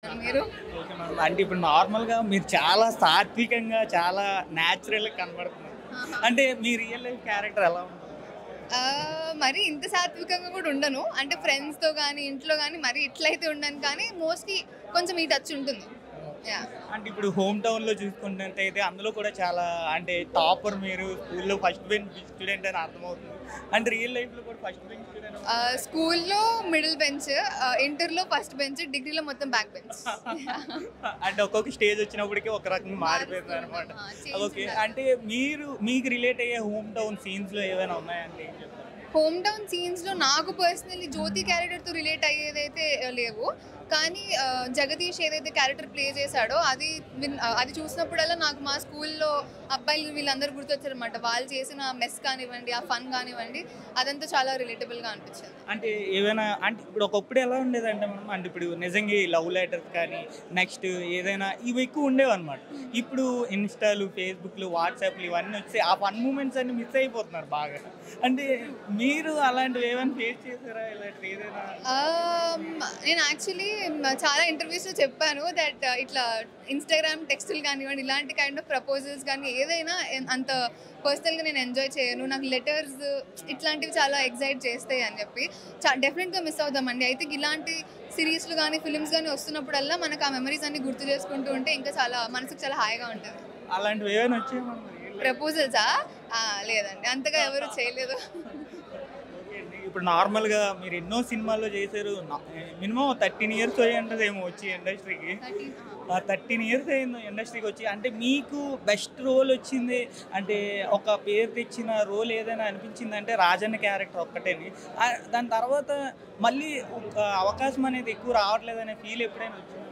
మీరు? Okay madam. అంటే ఇప్పుడు నార్మల్‌గా మీరు చాలా సాత్వికంగా, చాలా న్యాచురల్‌గా కనపడుతున్నారు. ఆహా! అంటే మీ రియల్ లైఫ్ క్యారెక్టర్ ఎలా ఉంటుంది? మరి ఇంత సాత్వికంగా కూడా ఉండను. అంటే ఫ్రెండ్స్‌తో గానీ, ఇంట్లో గానీ మరీ ఇట్లయితే ఉండను కానీ మోస్ట్‌లీ కొంచెం ఈ టచ్ ఉంటుంది. యాహ్! అంటే ఇప్పుడు హోమ్ టౌన్‌లో చూసుకున్నట్టయితే అందులో కూడా చాలా అంటే టాపర్ మీరు స్కూల్‌లో ఫస్ట్ బెంచ్ స్టూడెంట్ అని అర్థమవుతుంది. అంటే రియల్ లైఫ్‌లో కూడా ఫస్ట్ బెంచ్ స్టూడెంట్ స్కూల్‌లో మిడిల్ బెంచ్, ఇంటర్‌లో ఫస్ట్ బెంచ్, డిగ్రీలో మొత్తం బ్యాక్ బెంచ్. అంటే ఒక్కొక్క స్టేజ్ వచ్చినప్పటికి ఒక రకంగా మారిపోయిందనమాట. Change okay. ఉండాలి. అంటే మీకు రిలేట్ అయ్యే హోమ్ టౌన్ సీన్స్‌లో ఏవైనా ఉన్నాయంటే ఏం చెప్తారు? హోమ్ టౌన్ సీన్స్‌లో నాకు పర్సనల్లీ జ్యోతి క్యారెక్టర్‌తో రిలేట్ అయ్యేదైతే లేవు. కానీ జగదీష్ ఏదైతే క్యారెక్టర్ ప్లే చేశాడో అది చూసినప్పుడల్లా నాకు మా స్కూల్‌లో అబ్బాయిలు వీళ్ళందరూ గుర్తొచ్చారనమాట. వాళ్ళు చేసిన మెస్ కానివ్వండి, ఆ ఫన్ కానివ్వండి, అదంతా చాలా రిలేటబుల్‌గా అనిపించింది. అంటే ఏవైనా అంటే ఇప్పుడు ఒకప్పుడు ఎలా ఉండేదంటే మనం అంటే ఇప్పుడు నిజంగా ఈ లవ్ లెటర్స్ కానీ నెక్స్ట్ ఏదైనా ఇవి ఎక్కువ ఉండేవన్నమాట. ఇప్పుడు ఇన్‌స్టాలు, ఫేస్‌బుక్‌లు, వాట్సాప్‌లు ఇవన్నీ వచ్చి ఆ ఫన్ మూమెంట్స్ అన్ని మిస్ అయిపోతున్నారు బాగా. అంటే మీరు అలాంటివి ఏమైనా ఫేస్ చేసారా? ఇలాంటివి ఏదైనా? నేను యాక్చువల్లీ చాలా ఇంటర్వ్యూస్‌లో చెప్పాను దట్ ఇట్లా ఇన్‌స్టాగ్రామ్ టెక్స్టులు కానివ్వండి, ఇలాంటి కైండ్ ఆఫ్ ప్రపోజల్స్ కానీ ఏదైనా అంత పర్సనల్‌గా నేను ఎంజాయ్ చేయను. నాకు లెటర్స్ ఇట్లాంటివి చాలా ఎక్సైట్ చేస్తాయి అని చెప్పి. డెఫినెట్‌గా మిస్ అవుతామండి. అయితే ఇలాంటి సిరీస్‌లు గానీ, ఫిల్మ్స్ గానీ వస్తున్నప్పుడల్లా మనకు ఆ మెమరీస్ అన్నీ గుర్తు చేసుకుంటూ ఉంటే ఇంకా చాలా మనసుకు చాలా హాయిగా ఉంటది. అలాంటివి ఏమైనా వచ్చాయా మన రియల్ లైఫ్? ప్రపోజల్సా? లేదండి. అంతగా ఎవరు చేయలేదు. ఓకే అండి. ఇప్పుడు నార్మల్‌గా మీరు ఎన్నో సినిమాల్లో చేశారు. మినిమమ్ 13 ఇయర్స్ అయ్యి ఉంటదేమో వచ్చి ఇండస్ట్రీకి. 13 13 ఇయర్స్ అయింది ఇండస్ట్రీకి వచ్చి. అంటే మీకు బెస్ట్ రోల్ వచ్చింది అంటే ఒక పేరు తెచ్చిన రోల్ ఏదైనా అనిపించిందంటే రాజన్న క్యారెక్టర్ ఒక్కటేని. దాని తర్వాత మళ్ళీ ఒక అవకాశం అనేది ఎక్కువ రావట్లేదనే ఫీల్ ఎప్పుడైనా వచ్చిందా?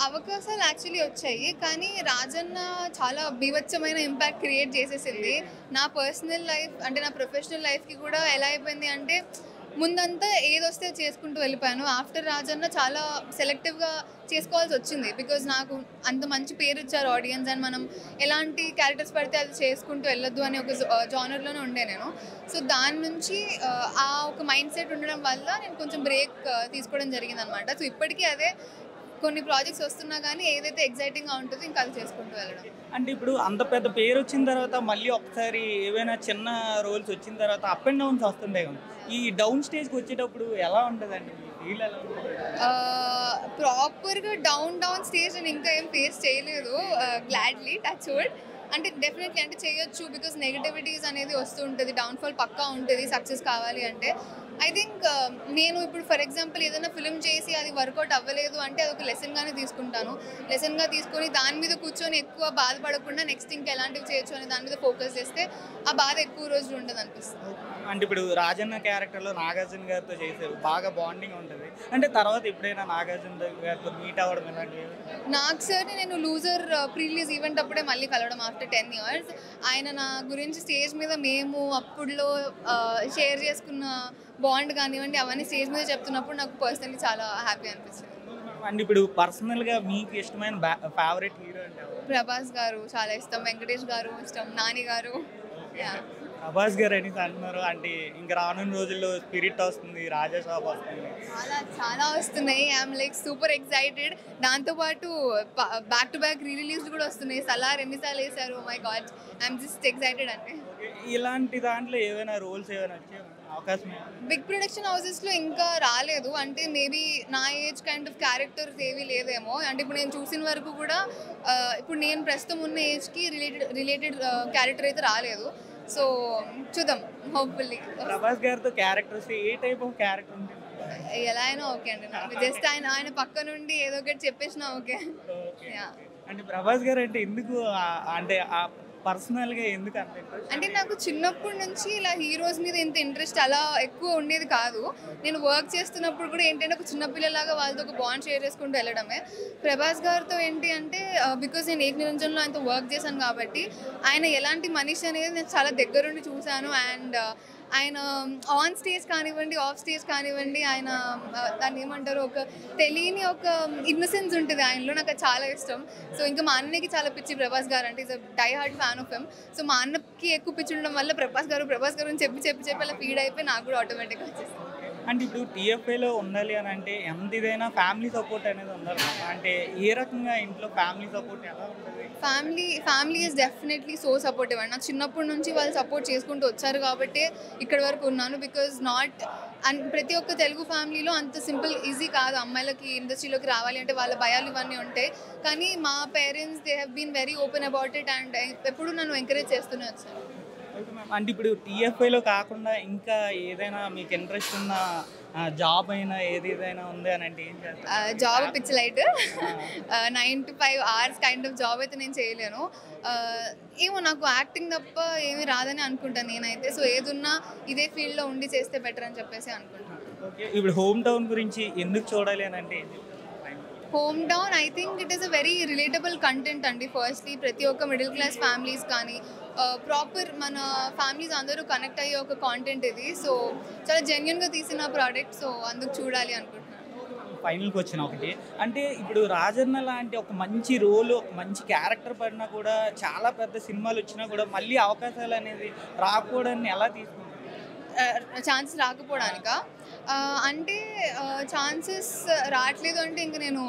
అవకాశాలు యాక్చువల్లీ వచ్చాయి. కానీ 'రాజన్న' చాలా బీభత్సమైన ఇంపాక్ట్ క్రియేట్ చేసేసింది. నా పర్సనల్ లైఫ్ అంటే నా ప్రొఫెషనల్ లైఫ్‌కి కూడా ఎలా అయిపోయింది అంటే, ముందంతా ఏదొస్తే అది చేసుకుంటూ వెళ్ళిపోయాను. ఆఫ్టర్ 'రాజన్న' చాలా సెలెక్టివ్‌గా చేసుకోవాల్సొచ్చింది. బికాజ్ నాకు అంత మంచి పేరిచ్చారు ఆడియన్స్ అండ్ మనం ఎలాంటి క్యారెక్టర్స్ పడితే అది చేసుకుంటూ వెళ్ళొద్దు అనే ఒక జానర్‌లోనే ఉండే నేను. సో, దాని నుంచి ఆ ఒక మైండ్ సెట్ ఉండడం వల్ల నేను కొంచెం బ్రేక్ తీసుకోవడం జరిగిందనమాట. సో, ఇప్పటికీ అదే కొన్ని ప్రాజెక్ట్స్ వస్తున్నా గానీ ఏదైతే ఎక్సైటింగ్‌గా ఉంటదో ఇంకా అది చేసుకుంటూ వెళ్ళడం. అంటే ఇప్పుడు అంత పెద్ద పేరొచ్చిన తర్వాత మళ్ళీ ఒకసారి ఏవైనా చిన్న రోల్స్ వచ్చిన తర్వాత అప్ అండ్ డౌన్స్ వస్తుంటాయి కదా! ఈ డౌన్ స్టేజ్‌కి వచ్చేటప్పుడు ఎలా ఉంటదండి? మీ ఫీల్ ఎలా ఉంటది? ప్రాపర్‌గా డౌన్ స్టేజ్ నేను ఇంకా ఏం ఫేస్ చేయలేదు. Gladly touch wood. అంటే డెఫినెట్‌లీ అంటే చేయొచ్చు. బికాజ్ నెగటివిటీస్ అనేది వస్తూ ఉంటది. డౌన్‌ఫాల్ పక్కా ఉంటది సక్సెస్ కావాలి అంటే. ఐ థింక్ నేను ఇప్పుడు ఫర్ ఎగ్జాంపుల్ ఏదైనా ఫిల్మ్ చేసి అది వర్కౌట్ అవ్వలేదు అంటే అదొక లెసన్‌గానే తీసుకుంటాను. లెసన్‌గా తీసుకొని దాని మీద కూర్చొని ఎక్కువ బాధపడకుండా నెక్స్ట్ ఇంకా ఎలాంటివి చేయొచ్చు అనే దాని మీద ఫోకస్ చేస్తే ఆ బాధ ఎక్కువ రోజులు ఉండదనిపిస్తుంది. అంటే ఇప్పుడు రాజన్న క్యారెక్టర్‌లో నాగార్జున గారితో చేశారు. బాగా బాండింగ్ ఉంటది. అంటే తర్వాత ఎప్పుడైనా నాగార్జున గారితో మీట్ అవ్వడం ఇలాంటివి? నాకు సార్‌ని నేను 'లూజర్' ప్రీ రిలీజ్ ఈవెంట్ అప్పుడే మళ్ళీ కలవడం ఆఫ్టర్ 10 ఇయర్స్. ఆయన నా గురించి స్టేజ్ మీద మేము అప్పుడులో షేర్ చేసుకున్న బాండ్ కానివ్వండి, అవన్నీ స్టేజ్ మీద చెప్తున్నప్పుడు నాకు పర్సనల్లీ చాలా హ్యాపీ అనిపించింది. అంటే ఇప్పుడు పర్సనల్‌గా మీకు ఇష్టమైన ఫేవరెట్ హీరో అంటే ఎవరు? 'ప్రభాస్' గారు చాలా ఇష్టం, 'వెంకటేష్' గారు ఇష్టం, 'నాని' గారు. యాహ్! ప్రభాస్ గారు అనేసి అంటున్నారు. అంటే ఇంక రానున్న రోజుల్లో 'స్పిరిట్' వస్తుంది, 'రాజా సాబ్' వస్తుంది. చాలా వస్తున్నాయి. I'm like super excited. దాంతో పాటు బ్యాక్ టు బ్యాక్ రీ రిలీజ్‌లు కూడా వస్తున్నాయి. 'సలార్' ఎన్నిసార్లు ఏసారు. Oh my God! I'm just excited అండి. ఓకే. ఇలాంటి దాంట్లో ఏవైనా రోల్స్ ఏమైనా వచ్చాయా? అవకాశం ఏమైనా? బిగ్ ప్రొడక్షన్ హౌసెస్‌లో ఇంకా రాలేదు. అంటే మేబీ నా ఏజ్ కైండ్ ఆఫ్ క్యారెక్టర్స్ ఏవి లేవేమో. అంటే ఇప్పుడు నేను చూసిన వరకు కూడా ఇప్పుడు నేను ప్రస్తుతం ఉన్న ఏజ్‌కి రిలేటెడ్ క్యారెక్టర్ అయితే రాలేదు. సో చూద్దాం హోప్‌ఫుల్లీ. ప్రభాస్ గారితో characters A type of character ఉంటుంది? ఎలా అయినా ఓకే అండి నాకు. జస్ట్ ఆయన ఆయన పక్క నుండి ఏదో ఒకటి చెప్పేసినా ఓకే. ఓకే. యాహ్! అంటే ప్రభాస్ గారు అంటే ఎందుకు అంటే పర్సనల్‌గా ఎందుకు అంత ఇంట్రెస్ట్? అంటే నాకు చిన్నప్పటి నుంచి ఇలా హీరోస్ మీద ఇంత ఇంట్రెస్ట్ అలా ఎక్కువ ఉండేది కాదు. నేను వర్క్ చేస్తున్నప్పుడు కూడా ఏంటంటే ఒక చిన్న పిల్లలాగా వాళ్ళతో ఒక బాండ్ షేర్ చేసుకుంటూ వెళ్ళడమే. ప్రభాస్ గారితో ఏంటి అంటే బికాజ్ నేను ఏక్ నిరంజన్‌లో ఆయనతో వర్క్ చేశాను కాబట్టి ఆయన ఎలాంటి మనిషి అనేది నేను చాలా దగ్గరుండి చూశాను. అండ్ ఆయన ఆన్ స్టేజ్ కానివ్వండి, ఆఫ్ స్టేజ్ కానివ్వండి, ఆయన దాన్ని ఏమంటారు ఒక తెలియని ఒక ఇన్నసెన్స్ ఉంటుంది ఆయనలో. నాకు అది చాలా ఇష్టం. సో ఇంకా మా అన్నయ్యకి చాలా పిచ్చి ప్రభాస్ గారు అంటే is a die hard fan of him. So మా అన్నకి ఎక్కువ పిచ్చి ఉండడం వల్ల ప్రభాస్ గారు అని చెప్పి అలా ఫీడ్ అయిపోయి నాకు కూడా ఆటోమేటిక్‌గా వచ్చేసింది. అంటే ఇప్పుడు టీఎఫ్ఐలో ఉండాలి అని అంటే ఎంత ఇదైనా ఫ్యామిలీ సపోర్ట్ అనేది ఉండాలి కదా. అంటే ఏ రకంగా ఇంట్లో ఫ్యామిలీ సపోర్ట్ ఎలా ఉంటుంది? Family is definitely so supportive అండి. నాకు చిన్నప్పటి నుంచి వాళ్ళు సపోర్ట్ చేసుకుంటూ వచ్చారు కాబట్టి ఇక్కడి వరకు ఉన్నాను. బికాజ్ నాట్ అండ్ ప్రతి ఒక్క తెలుగు ఫ్యామిలీలో అంత సింపుల్ ఈజీ కాదు అమ్మాయిలకి ఇండస్ట్రీలోకి రావాలి అంటే వాళ్ళ భయాలు ఇవన్నీ ఉంటాయి. కానీ మా parents they have been very open about it and ఎప్పుడు నన్ను ఎంకరేజ్ చేస్తూనే వచ్చారు. అంటే ఇప్పుడు టీఎఫ్ఐలో కాకుండా ఇంకా ఏదైనా మీకు ఇంట్రెస్ట్ ఉన్న జాబ్ అయినా ఏదైనా ఉంది అని అంటే ఏం చేస్తారు? జాబ్ పిచ్చి light 9 to 5 hours kind of job అయితే నేను చేయలేను. ఏమో నాకు యాక్టింగ్ తప్ప ఏమీ రాదని అనుకుంటాను నేనైతే. సో ఏదున్నా ఇదే ఫీల్డ్లో ఉండి చేస్తే బెటర్ అని చెప్పేసి అనుకుంటాను. ఓకే, ఇప్పుడు హోమ్ టౌన్ గురించి ఎందుకు చూడాలి అని అంటే home town I think it is a very relatable content అండి. ఫస్ట్లీ ప్రతి ఒక్క మిడిల్ క్లాస్ ఫ్యామిలీస్ కానీ ప్రాపర్ మన ఫ్యామిలీస్ అందరూ కనెక్ట్ అయ్యే ఒక కాంటెంట్ ఇది. సో చాలా జెన్యున్గా తీసిన ప్రోడక్ట్. సో అందుకు చూడాలి అనుకుంటున్నాను. ఫైనల్కి వచ్చిన ఒకటి అంటే ఇప్పుడు రాజన్న లాంటి ఒక మంచి రోల్ ఒక మంచి క్యారెక్టర్ పడినా కూడా చాలా పెద్ద సినిమాలు వచ్చినా కూడా మళ్ళీ అవకాశాలు అనేది రాకపోవడాన్ని ఎలా తీసుకుంటారు? ఛాన్సెస్ రాకపోవడానికా? అంటే ఛాన్సెస్ రావట్లేదు అంటే ఇంక నేను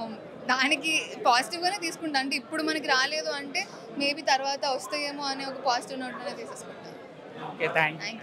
దానికి పాజిటివ్గానే తీసుకుంటాను. అంటే ఇప్పుడు మనకి రాలేదు అంటే మేబీ తర్వాత వస్తాయేమో అనే ఒక పాజిటివ్ నోట్లోనే తీసేసుకుంటాను. Okay, thank you. Thank you.